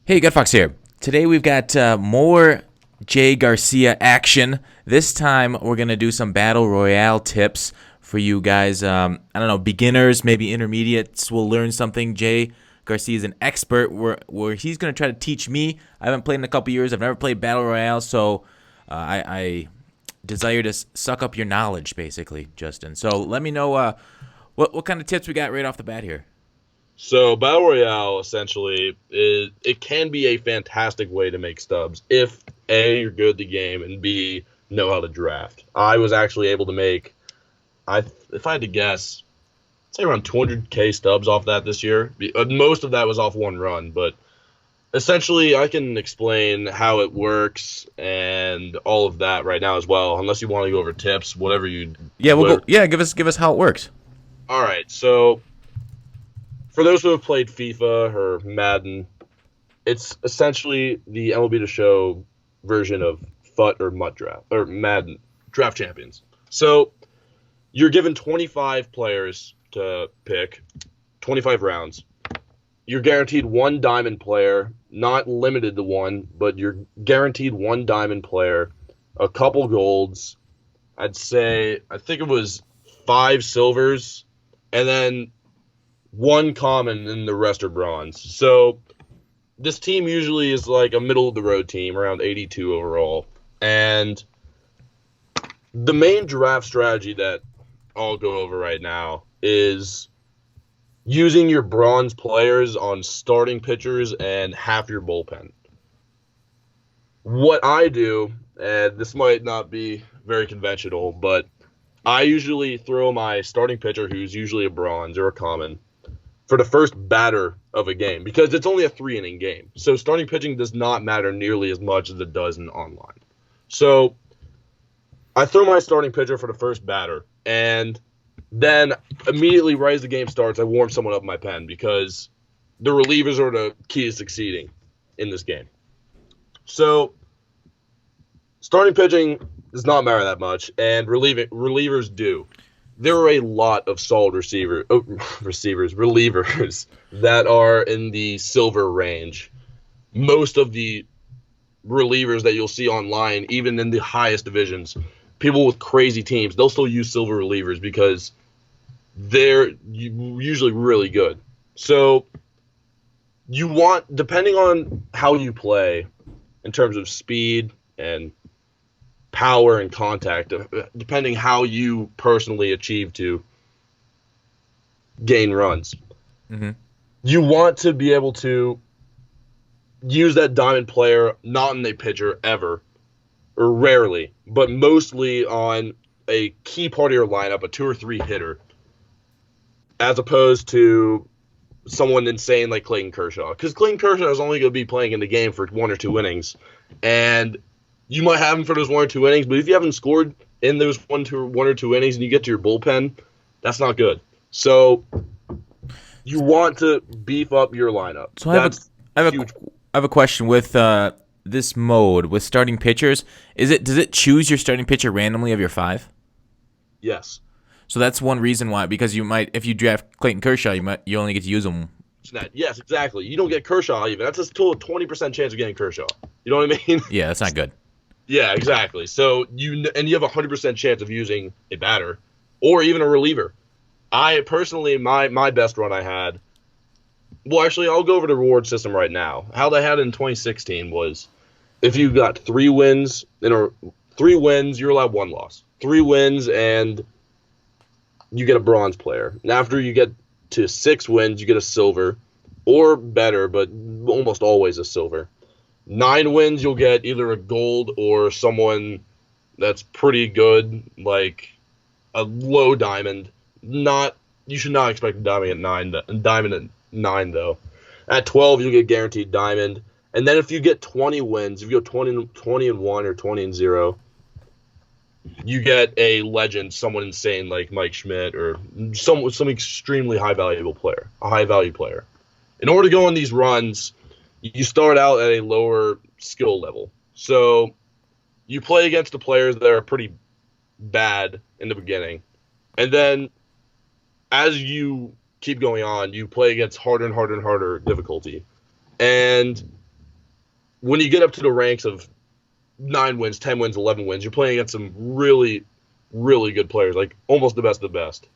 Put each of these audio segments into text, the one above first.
Hey, Gutfox here. Today we've got more JGarcia action. This time we're going to do some Battle Royale tips for you guys. I don't know, beginners, maybe intermediates will learn something. Jay Garcia is an expert where he's going to try to teach me. I haven't played in a couple years. I've never played Battle Royale, so I desire to suck up your knowledge, basically, Justin. So let me know what kind of tips we got right off the bat here. So Battle Royale essentially it can be a fantastic way to make stubs if A, you're good at the game, and B, know how to draft. I was actually able to make, if I had to guess, say around 200k stubs off that this year. Most of that was off one run, but essentially I can explain how it works and all of that right now as well. Unless you want to go over tips, whatever you. Yeah, we'll go. Yeah, give us how it works. All right, so. For those who have played FIFA or Madden, it's essentially the MLB The Show version of FUT or MUT draft or Madden Draft Champions. So you're given 25 players to pick, 25 rounds. You're guaranteed one diamond player, not limited to one, but you're guaranteed one diamond player, a couple golds. I think it was 5 silvers, and then one common and the rest are bronze. So this team usually is like a middle of the road team, around 82 overall. And the main draft strategy that I'll go over right now is using your bronze players on starting pitchers and half your bullpen. What I do, and this might not be very conventional, but I usually throw my starting pitcher, who's usually a bronze or a common, for the first batter of a game, because it's only a 3-inning game. So starting pitching does not matter nearly as much as it does in online. So I throw my starting pitcher for the first batter, and then immediately right as the game starts, I warm someone up in my pen, because the relievers are the key to succeeding in this game. So starting pitching does not matter that much, and relievers do. There are a lot of solid relievers that are in the silver range. Most of the relievers that you'll see online, even in the highest divisions, people with crazy teams, they'll still use silver relievers because they're usually really good. So you want, depending on how you play in terms of speed and power and contact, depending how you personally achieve to gain runs. Mm-hmm. You want to be able to use that diamond player not in a pitcher ever, or rarely, but mostly on a key part of your lineup, a 2 or 3 hitter, as opposed to someone insane like Clayton Kershaw. Because Clayton Kershaw is only going to be playing in the game for 1 or 2 innings, and you might have him for those 1 or 2 innings, but if you haven't scored in those 1 or 2 innings and you get to your bullpen, that's not good. So you want to beef up your lineup. So I have a question with this mode with starting pitchers. Does it choose your starting pitcher randomly of your 5? Yes. So that's one reason why, because you might, if you draft Clayton Kershaw, you only get to use him. Yes, exactly. You don't get Kershaw even. That's still a 20% chance of getting Kershaw. You know what I mean? Yeah, that's not good. Yeah, exactly. So you have a 100% chance of using a batter or even a reliever. I personally, my best run I had. Well, actually, I'll go over the reward system right now. How they had it in 2016 was, if you got 3 wins, you're allowed 1 loss. 3 wins and you get a bronze player. And after you get to 6 wins, you get a silver, or better, but almost always a silver. 9 wins, you'll get either a gold or someone that's pretty good, like a low diamond. You should not expect a diamond at 9 though. At 12, you'll get guaranteed diamond. And then if you get 20 wins, if you go 20-1 or 20-0, you get a legend, someone insane like Mike Schmidt or some extremely high value player. In order to go on these runs, you start out at a lower skill level. So you play against the players that are pretty bad in the beginning. And then as you keep going on, you play against harder and harder and harder difficulty. And when you get up to the ranks of 9 wins, 10 wins, 11 wins, you're playing against some really, really good players, like almost the best of the best.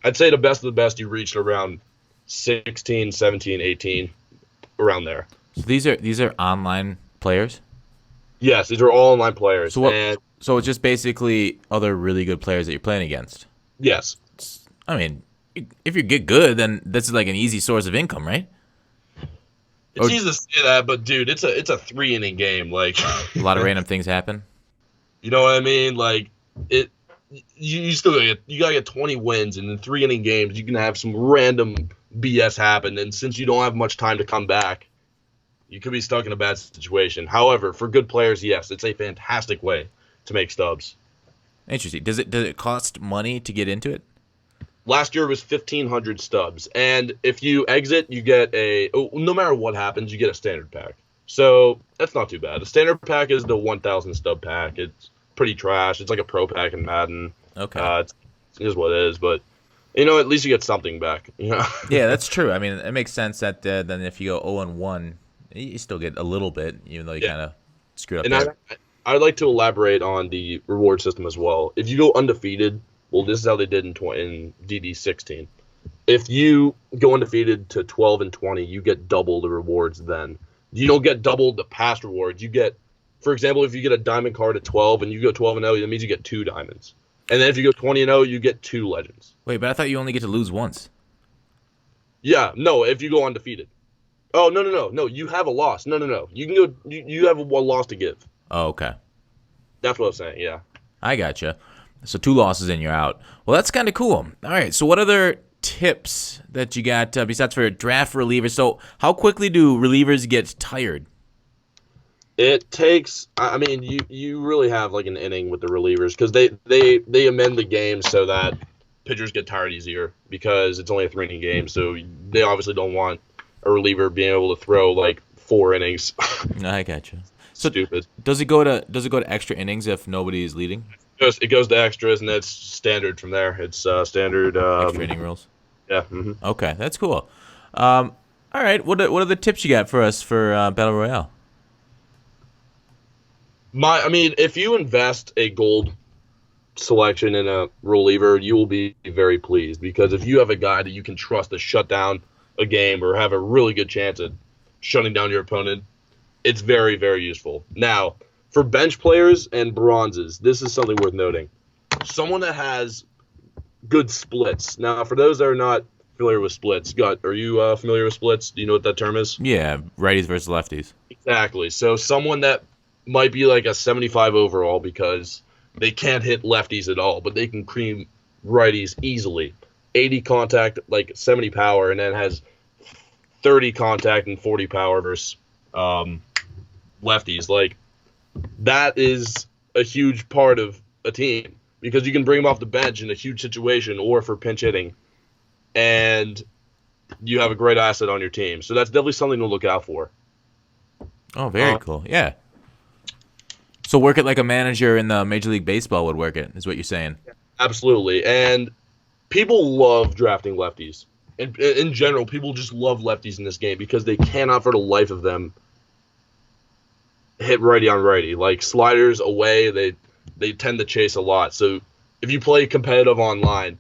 I'd say the best of the best you reached around 16, 17, 18, around there. So these are online players. Yes, these are all online players. So what? And So it's just basically other really good players that you're playing against. yes, I mean, if you get good, then that's like an easy source of income, right? it's Or easy to say that, but dude, it's a 3 inning game. Like, a lot of random things happen. you know what I mean? Like, it. You still gotta get 20 wins, and in 3 inning games, you can have some random BS happen. And since you don't have much time to come back, you could be stuck in a bad situation. However, for good players, yes, it's a fantastic way to make stubs. Interesting. Does it cost money to get into it? Last year was 1,500 stubs, and if you exit, you get no matter what happens, you get a standard pack. So that's not too bad. The standard pack is the 1,000 stub pack. It's pretty trash. It's like a pro pack in Madden. Okay. It is what it is, but at least you get something back. Yeah, that's true. I mean, it makes sense that then if you go 0-1, you still get a little bit, even though you kind of screwed up And there. I'd like to elaborate on the reward system as well. If you go undefeated, well, this is how they did in DD16. If you go undefeated to 12-20, you get double the rewards then. You don't get double the past rewards. You get, for example, if you get a diamond card at 12 and you go 12-0, that means you get 2 diamonds. And then if you go 20-0, you get 2 legends. Wait, but I thought you only get to lose once. Yeah, no, if you go undefeated. Oh, no, you have a loss. No. You can go, you have one loss to give. Oh, okay. That's what I'm saying, yeah. I gotcha. So 2 losses and you're out. Well, that's kind of cool. All right. So what other tips that you got besides for draft relievers? So how quickly do relievers get tired? It takes. I mean, you really have like an inning with the relievers because they amend the game so that pitchers get tired easier because it's only a 3 inning game. So they obviously don't want a reliever being able to throw like 4 innings. I gotcha. So Stupid. Does it go to extra innings if nobody is leading? It goes to extras and that's standard from there. It's standard. Extra inning rules. Yeah. Okay, that's cool. All right. What are the tips you got for us for Battle Royale? If you invest a gold selection in a reliever, you will be very pleased because if you have a guy that you can trust to shut down a game or have a really good chance at shutting down your opponent, it's very, very useful. Now, for bench players and bronzes, this is something worth noting. Someone that has good splits. Now, for those that are not familiar with splits, are you familiar with splits? Do you know what that term is? Yeah, righties versus lefties. Exactly. So someone that might be like a 75 overall because they can't hit lefties at all, but they can cream righties easily. 80 contact, like 70 power, and then has 30 contact and 40 power versus lefties. Like, that is a huge part of a team because you can bring them off the bench in a huge situation or for pinch hitting, and you have a great asset on your team. So that's definitely something to look out for. Oh, very cool. Yeah. So work it like a manager in the Major League Baseball would work it, is what you're saying. Absolutely. And people love drafting lefties. In general, people just love lefties in this game because they cannot for the life of them hit righty on righty. Like sliders away, they tend to chase a lot. So if you play competitive online,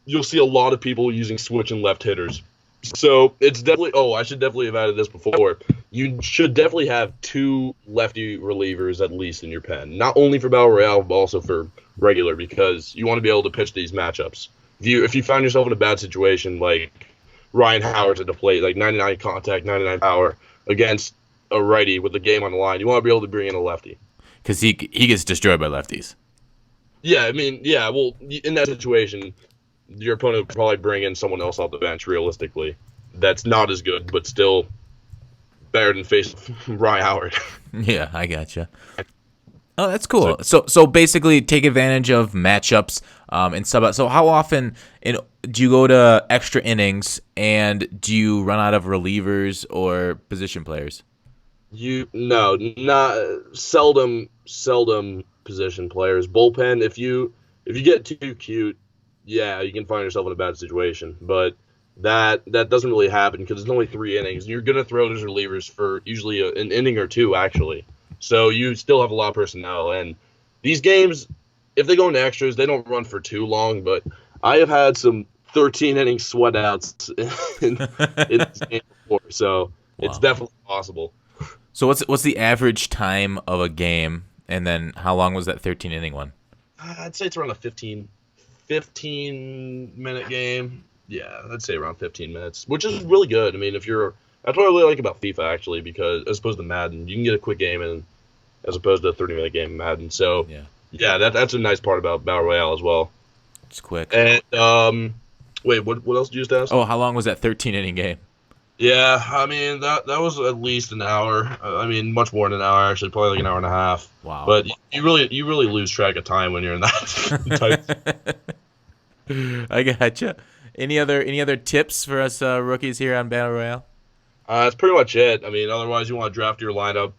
you'll see a lot of people using switch and left hitters. So it's definitely, I should definitely have added this before. You should definitely have 2 lefty relievers at least in your pen. Not only for Battle Royale, but also for regular, because you want to be able to pitch these matchups. If you find yourself in a bad situation, like Ryan Howard's at the plate, like 99 contact, 99 power, against a righty with the game on the line, you want to be able to bring in a lefty. Because he gets destroyed by lefties. Yeah, well, in that situation, your opponent would probably bring in someone else off the bench, realistically. That's not as good, but still better than face Ryan Howard. Yeah, I gotcha. Oh, that's cool. So basically, take advantage of matchups and sub out. So how often do you go to extra innings, and do you run out of relievers or position players? Not seldom position players. Bullpen, if you get too cute, yeah, you can find yourself in a bad situation. But that doesn't really happen because it's only 3 innings. You're gonna throw those relievers for usually an inning or two, actually. So you still have a lot of personnel, and these games, if they go into extras, they don't run for too long. But I have had some 13 inning sweat outs in this game before, so it's Wow. definitely possible. So what's the average time of a game, and then how long was that 13 inning one? I'd say it's around a 15 minute game. Yeah, I'd say around 15 minutes, which is really good. I mean, that's what I really like about FIFA actually, because as opposed to Madden, you can get a quick game in as opposed to a 30-minute game in Madden. So Yeah, yeah, that's a nice part about Battle Royale as well. it's quick. And wait, what else did you just ask? Oh, how long was that 13 inning game? Yeah, I mean that was at least an hour. I mean, much more than an hour actually, probably like an hour and a half. Wow. But you really lose track of time when you're in that type. I gotcha. Any other tips for us rookies here on Battle Royale? That's pretty much it. I mean, otherwise you want to draft your lineup,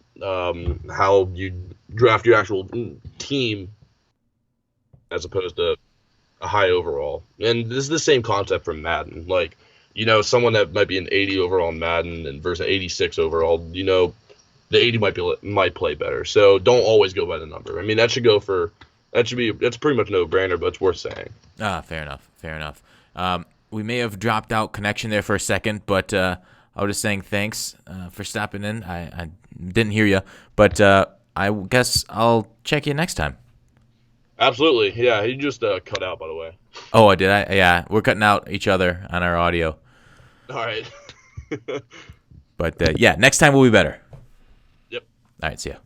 how you draft your actual team as opposed to a high overall. And this is the same concept from Madden. Like, someone that might be an 80 overall in Madden and versus an 86 overall, the 80 might play better. So don't always go by the number. I mean, that's pretty much no brainer, but it's worth saying. Ah, fair enough. Fair enough. We may have dropped out connection there for a second, but I was just saying thanks for stopping in. I didn't hear you, but I guess I'll check you next time. Absolutely. Yeah, he just cut out, by the way. Oh, I did. Yeah, we're cutting out each other on our audio, All right. but yeah, next time will be better. Yep. All right, see ya.